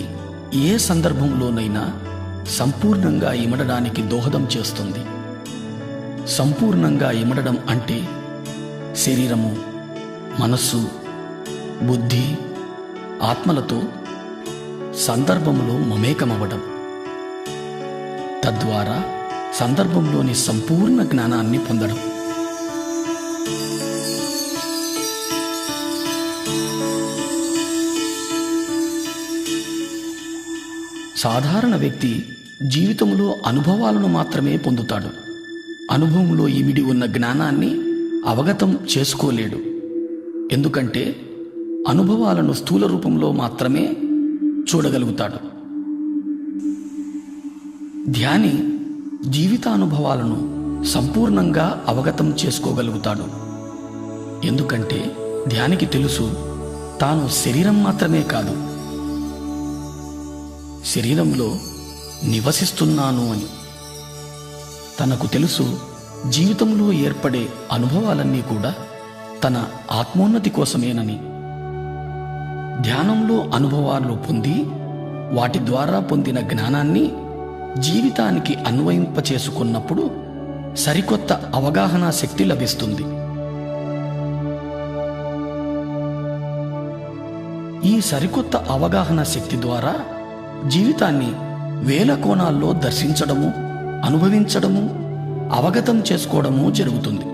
ఏ సందర్భంలోనైనా సంపూర్ణంగా ఇమడడానికి దోహదం చేస్తుంది. సంపూర్ణంగా ఇమడడం అంటే శరీరము, మనస్సు, బుద్ధి, ఆత్మలతో సందర్భంలో మమేకమవ్వడం. తద్వారా సందర్భంలోని సంపూర్ణ జ్ఞానాన్ని పొందడం. సాధారణ వ్యక్తి జీవితంలో అనుభవాలను మాత్రమే పొందుతాడు. అనుభవంలో ఇమిడి ఉన్న జ్ఞానాన్ని అవగతం చేసుకోలేడు. ఎందుకంటే అనుభవాలను స్థూల రూపంలో మాత్రమే చూడగలుగుతాడు. ధ్యాని జీవితానుభవాలను సంపూర్ణంగా అవగతం చేసుకోగలుగుతాడు. ఎందుకంటే ధ్యానికి తెలుసు తాను శరీరం మాత్రమే కాదు, శరీరంలో నివసిస్తున్నాను అని. తనకు తెలుసు జీవితంలో ఏర్పడే అనుభవాలన్నీ కూడా తన ఆత్మోన్నతి కోసమేనని. ధ్యానంలో అనుభవాలు పొంది వాటి ద్వారా పొందిన జ్ఞానాన్ని జీవితానికి అన్వయింపచేసుకున్నప్పుడు సరికొత్త అవగాహన శక్తి లభిస్తుంది. ఈ సరికొత్త అవగాహన శక్తి ద్వారా జీవితాన్ని వేల కోణాల్లో దర్శించడము, అనుభవించడము, అవగతం చేసుకోవడము జరుగుతుంది.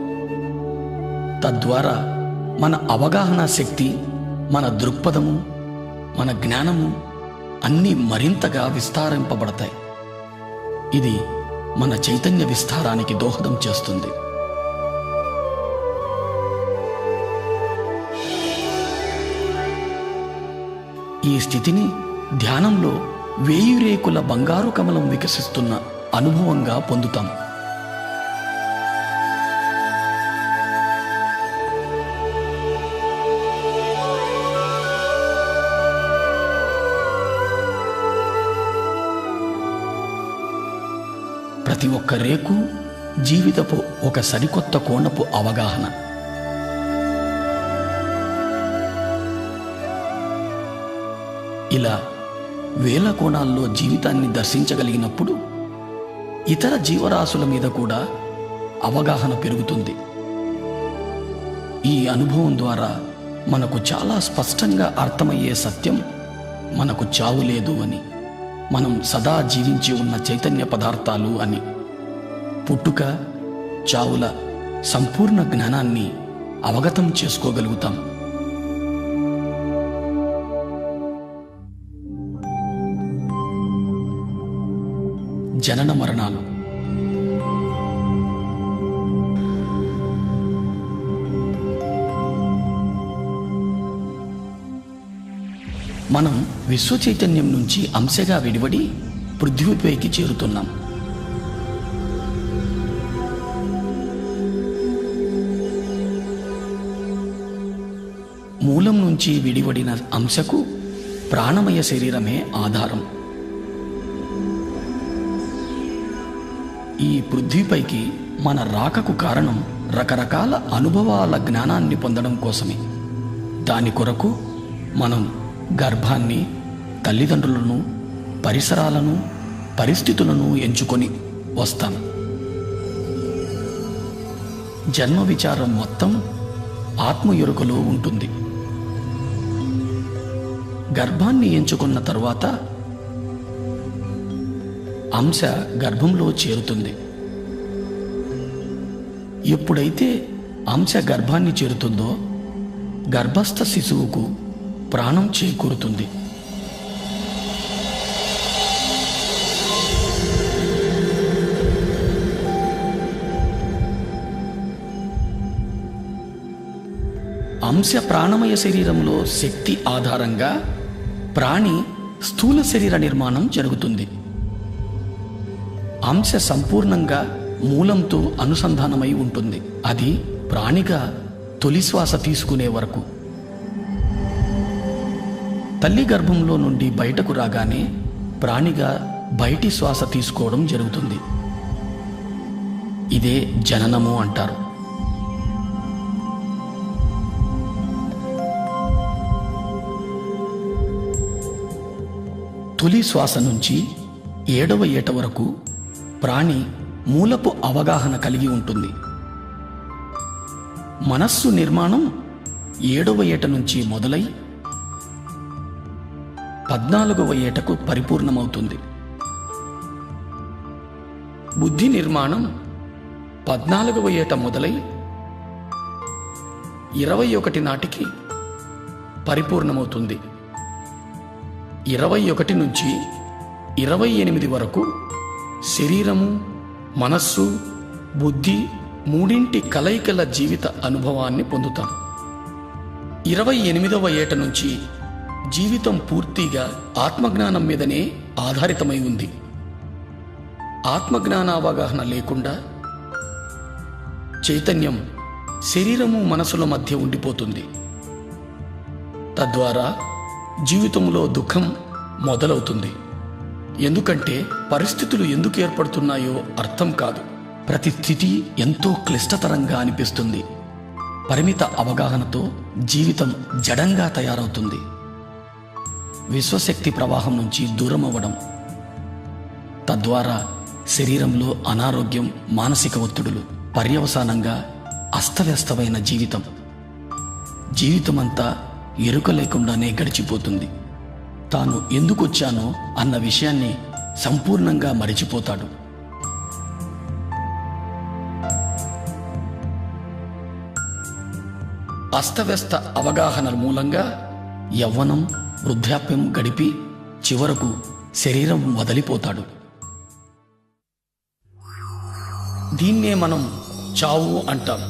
తద్వారా మన అవగాహన శక్తి, మన దృక్పథము, మన జ్ఞానము అన్నీ మరింతగా విస్తారింపబడతాయి. ఇది మన చైతన్య విస్తారానికి దోహదం చేస్తుంది. ఈ స్థితిని ధ్యానంలో 1000 రేకుల బంగారు కమలం వికసిస్తున్న అనుభవంగా పొందుతాం. ప్రతి ఒక్క రేకు జీవితపు ఒక సరికొత్త కోణపు అవగాహన. ఇలా వేల కోణాల్లో జీవితాన్ని దర్శించగలిగినప్పుడు ఇతర జీవరాశుల మీద కూడా అవగాహన పెరుగుతుంది. ఈ అనుభవం ద్వారా మనకు చాలా స్పష్టంగా అర్థమయ్యే సత్యం మనకు చావు లేదు అని, మనం సదా జీవించి ఉన్న చైతన్య పదార్థాలు అని. పుట్టుక, చావుల సంపూర్ణ జ్ఞానాన్ని అవగతం చేసుకోగలుగుతాం. జనన మరణాలు. మనం విశ్వ చైతన్యం నుంచి అంశగా విడివడి పృథ్వీపైకి చేరుతున్నాం. మూలం నుంచి విడివడిన అంశకు ప్రాణమయ శరీరమే ఆధారం. ఈ పృథ్వీపైకి మన రాకకు కారణం రకరకాల అనుభవాల జ్ఞానాన్ని పొందడం కోసమే. దాని కొరకు మనం గర్భాన్ని, తల్లిదండ్రులను, పరిసరాలను, పరిస్థితులను ఎంచుకొని వస్తాం. జన్మ విచారం మొత్తం ఆత్మ ఎరుకలో ఉంటుంది. గర్భాన్ని ఎంచుకున్న తరువాత అంశ గర్భంలో చేరుతుంది. ఎప్పుడైతే అంశ గర్భాన్ని చేరుతుందో గర్భస్థ శిశువుకు ప్రాణం చేకూరుతుంది. అంశ ప్రాణమయ శరీరంలో శక్తి ఆధారంగా ప్రాణి స్థూల శరీర నిర్మాణం జరుగుతుంది. అంశ సంపూర్ణంగా మూలంతో అనుసంధానమై ఉంటుంది. అది ప్రాణిగా తొలి శ్వాస తీసుకునే వరకు. తల్లి గర్భంలో నుండి బయటకు రాగానే ప్రాణిగా బయటి శ్వాస తీసుకోవడం జరుగుతుంది. ఇదే జననము అంటారు. తొలి శ్వాస నుంచి 7వ ఏట వరకు ప్రాణి మూలపు అవగాహన కలిగి ఉంటుంది. మనస్సు నిర్మాణం 7వ ఏట నుంచి మొదలై 14వ ఏటకు పరిపూర్ణమవుతుంది. బుద్ధి నిర్మాణం 14వ ఏట మొదలై 21 నాటికి పరిపూర్ణమవుతుంది. 21 నుంచి 28 వరకు శరీరము, మనస్సు, బుద్ధి మూడింటి కలయికల జీవిత అనుభవాన్ని పొందుతాం. 28వ ఏట నుంచి జీవితం పూర్తిగా ఆత్మజ్ఞానం మీదనే ఆధారితమై ఉంది. ఆత్మజ్ఞాన అవగాహన లేకుండా చైతన్యం శరీరము, మనసుల మధ్య ఉండిపోతుంది. తద్వారా జీవితంలో దుఃఖం మొదలవుతుంది. ఎందుకంటే పరిస్థితులు ఎందుకు ఏర్పడుతున్నాయో అర్థం కాదు. ప్రతి స్థితి ఎంతో క్లిష్టతరంగా అనిపిస్తుంది. పరిమిత అవగాహనతో జీవితం జడంగా తయారవుతుంది. విశ్వశక్తి ప్రవాహం నుంచి దూరం అవ్వడం, తద్వారా శరీరంలో అనారోగ్యం, మానసిక ఒత్తిడులు, పర్యవసానంగా అస్తవ్యస్తమైన జీవితమంతా ఎరుక లేకుండానే గడిచిపోతుంది. తాను ఎందుకొచ్చానో అన్న విషయాన్ని సంపూర్ణంగా మరిచిపోతాడు. అస్తవ్యస్త అవగాహన మూలంగా యవ్వనం, వృద్ధాప్యం గడిపి చివరకు శరీరం వదిలిపోతాడు. దీన్నే మనం చావు అంటాం.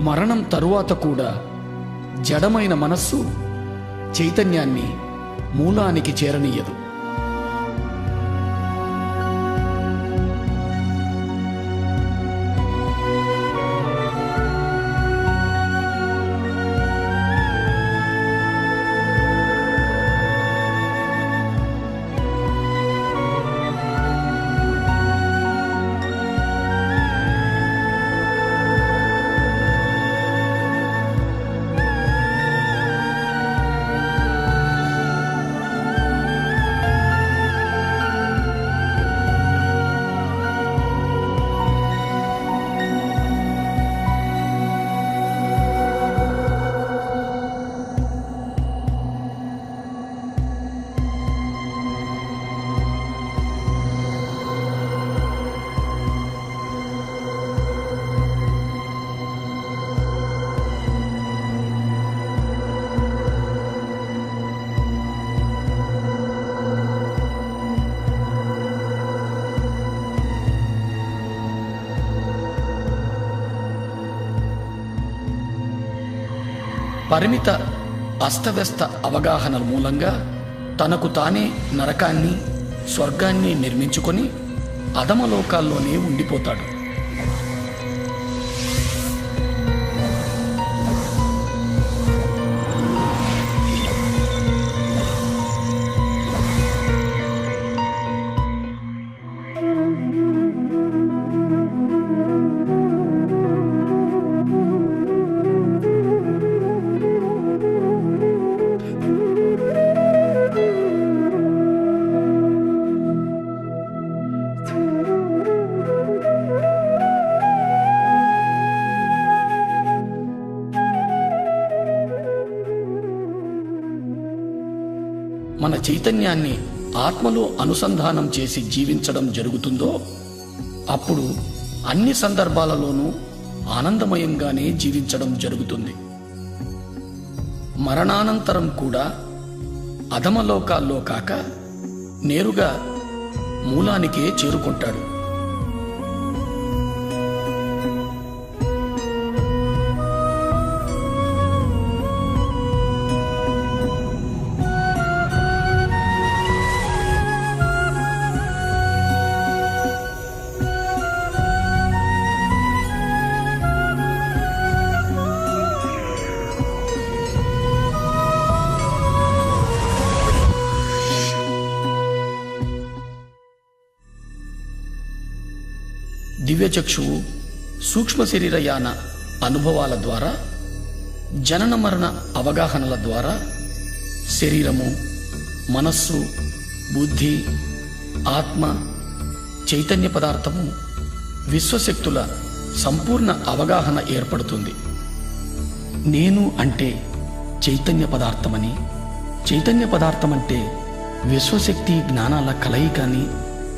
మరణం తరువాత కూడా జడమైన మనస్సు చైతన్యాన్ని మూలానికి చేరనీయదు. పరిమిత అస్తవ్యస్త అవగాహనల మూలంగా తనకు తానే నరకాన్ని స్వర్గాన్ని నిర్మించుకొని అధమలోకాల్లోనే ఉండిపోతాడు. మన చైతన్యాన్ని ఆత్మలో అనుసంధానం చేసి జీవించడం జరుగుతుందో అప్పుడు అన్ని సందర్భాలలోనూ ఆనందమయంగానే జీవించడం జరుగుతుంది. మరణానంతరం కూడా అధమలోకాల్లో కాక నేరుగా మూలానికే చేరుకుంటాడు. దివ్యచక్షువు సూక్ష్మ శరీరయాన అనుభవాల ద్వారా, జనన మరణ అవగాహనల ద్వారా శరీరము, మనస్సు, బుద్ధి, ఆత్మ, చైతన్య పదార్థము, విశ్వశక్తుల సంపూర్ణ అవగాహన ఏర్పడుతుంది. నేను అంటే చైతన్య పదార్థమని, చైతన్య పదార్థం అంటే విశ్వశక్తి జ్ఞానాల కలయిక అని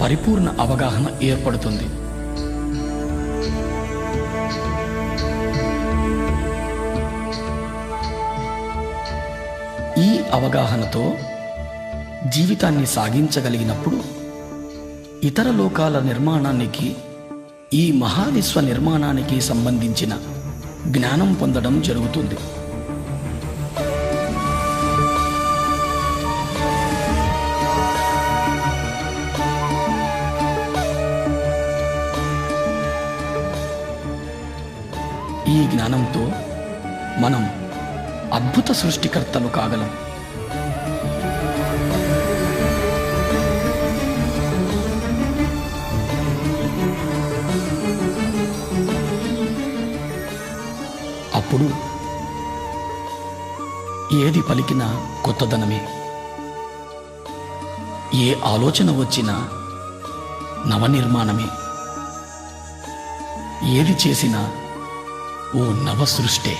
పరిపూర్ణ అవగాహన ఏర్పడుతుంది. ఈ అవగాహనతో జీవితాన్ని సాగించగలిగినప్పుడు ఇతర లోకాల నిర్మాణానికి, ఈ మహావిశ్వ నిర్మాణానికి సంబంధించిన జ్ఞానం పొందడం జరుగుతుంది. ఈ జ్ఞానంతో మనం అద్భుత సృష్టికర్తలు కాగలం. అప్పుడు ఏది పలికినా కొత్తదనమే, ఏ ఆలోచన వచ్చినా నవనిర్మాణమే, ఏది చేసినా ఓ నవ సృష్టే.